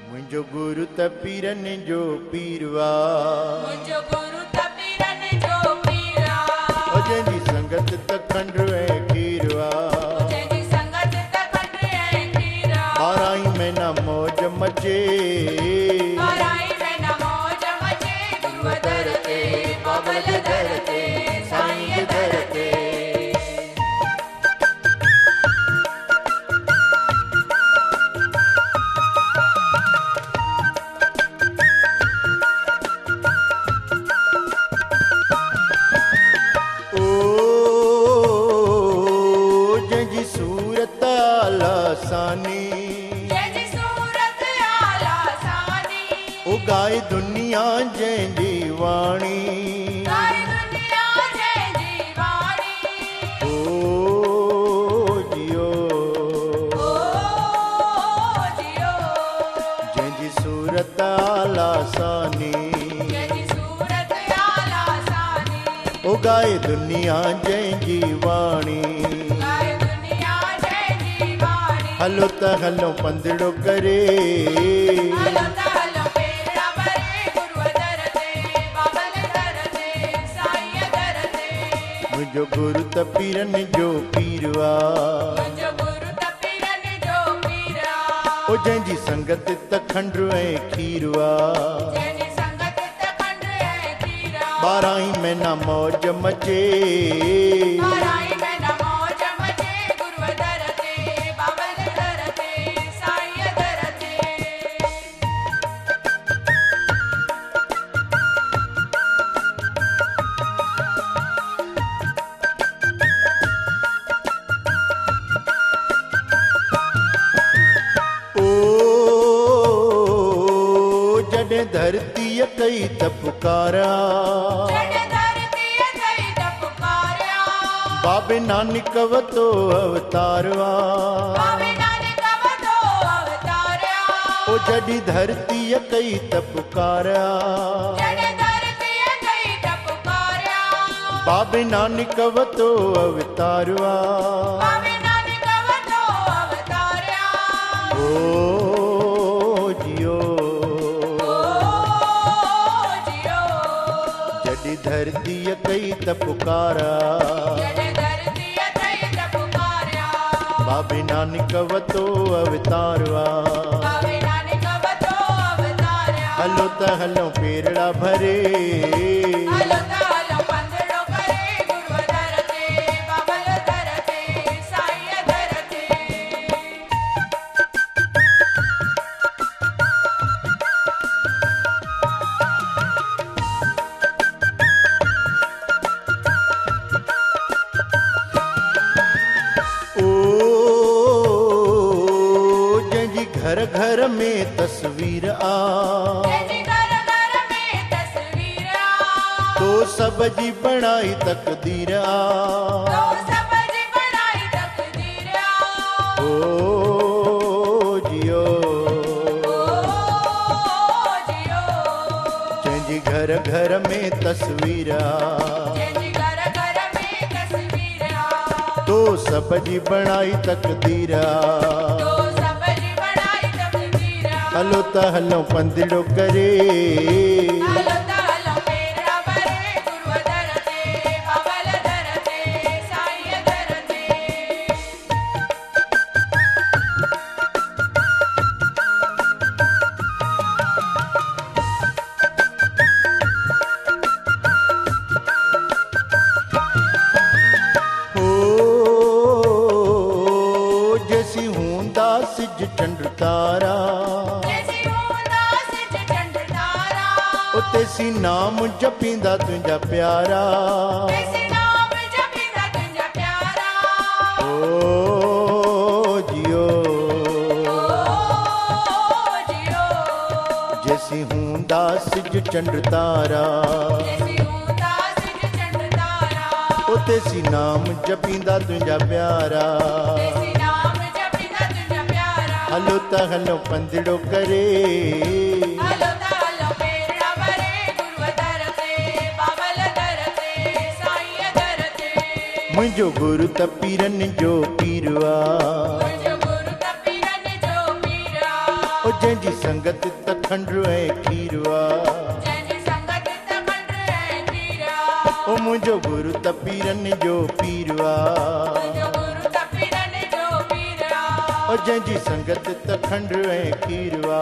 मुंहिंजो गुरु त पीरनि जो पीरवा, मुंहिंजो गुरु त पीरनि जो पीरा, ओ जंहिंजी संगत त खंडु ऐं खीरवा, जंहिंजी संगत त खंड ऐं खीरा, 12 महीना मौज मचे, 12 महीना मौज मचे, गुरूअ दर ते, बाबल दर ते, साईंअ दर ते। जंहिंजी सूरत आलासानी, जंहिंजी सूरत आलासानी, उगाए दुनिया जंहिंजी वाणी, सारी दुनिया जंहिंजी वाणी, ओ जियो ओ जियो, जंहिंजी सूरत आलासानी, जंहिंजी सूरत आलासानी, उगाए दुनिया जंहिंजी वाणी। सारी दुनिया जंहिंजी वाणी, हलो त हलो पंदिड़ो करे, हलो त हलो पेरा भरे, गुरूअ दर ते, बाबल दर ते, साईंअ दर ते। मुंहिंजो गुरु त पीरनि जो पीरवा, मुंहिंजो गुरु त पीरनि जो पीरा, ओ जंहिंजी संगत त खंडु ऐं खीरवा, जंहिंजी संगत त खंड ऐं खीरा, 12 महीना मौज मचे, 12 महीना मौज मचे, गुरूअ दर ते, बाबल दर ते, साईंअ दर ते। ओ जॾहिं धरतीअ कई त पुकारा, जॾहिं धरतीअ कई त पुकारिया, बाबे नानक वतो अवतारवा, बाबे नानक वतो अवतारिया, ओ जॾहिं धरतीअ कई त पुकारा, जॾहिं धरतीअ कई त पुकारिया, बाबे नानक वतो अवतारवा, बाबे नानक वतो अवतारिया, ओ जियो ओ जियो, जॾहिं धरतीअ कई त पुकारा, जॾहिं धरतीअ कई त पुकारिया, बाबे नानक वतो अवतारवा, बाबे नानक वतो अवतारिया, हलो त हलो पेरड़ा भरे, हलो त हलो पंदिड़ो करे, गुरूअ दर ते, बाबल दर ते, साईंअ दर ते। ओ जंहिंजी घर घर में तस्वीर आ, जंहिंजी घर घर में तस्वीर आ, तो सब जी बणाई तकदीर आ, तो सब जी बणाई तकदीर आ, ओ जियो ओ जियो, जंहिंजी घर घर में तस्वीर आ, जंहिंजी घर घर में तस्वीर आ, तो सब जी बणाई तकदीर आ, तो सब जी बणाई तकदीर आ, हलो त हलो पंदिड़ो करे, हलो त हलो पेरा भरे, गुरूअ दर ते, बाबल दर ते, साईंअ दर ते। ओ जैसी हूंदा सिज चंड तारा, जैसी हूंदा सिज चंड तारा, उते सी नाम जपींदा तुंहिंजा प्यारा, जैसी नाम जपींदा तुंहिंजा प्यारा, ओ जियो ओ जियो, जैसी हूंदा सिज चंड तारा, जैसी हूंदा सिज चंड तारा, उते सी नाम जपींदा तुंहिंजा प्यारा, जैसी नाम जपींदा तुंहिंजा प्यारा, हलो त हलो पंदिड़ो करे, हलो त हलो पेरा भरे, गुरूअ दर ते, बाबल दर ते, साईंअ दर ते। मुंहिंजो गुरु त पीरनि जो पीरवा, मुंहिंजो गुरु त पीरनि जो पीरा, जंहिंजी संगत त खंडु ऐं खीरवा जंहिंजी संगत त खंडु ऐं खीरवा ओ मुंहिंजो गुरु त पीरनि जो पीरवा मुंहिंजो गुरु त पीरनि जो पीरवा ओ जंहिंजी संगत त खंडु ऐं खीरवा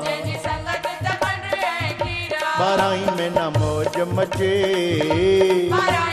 जंहिंजी संगत त खंडु ऐं खीरवा 12 महीना मौज मचे ॿारहं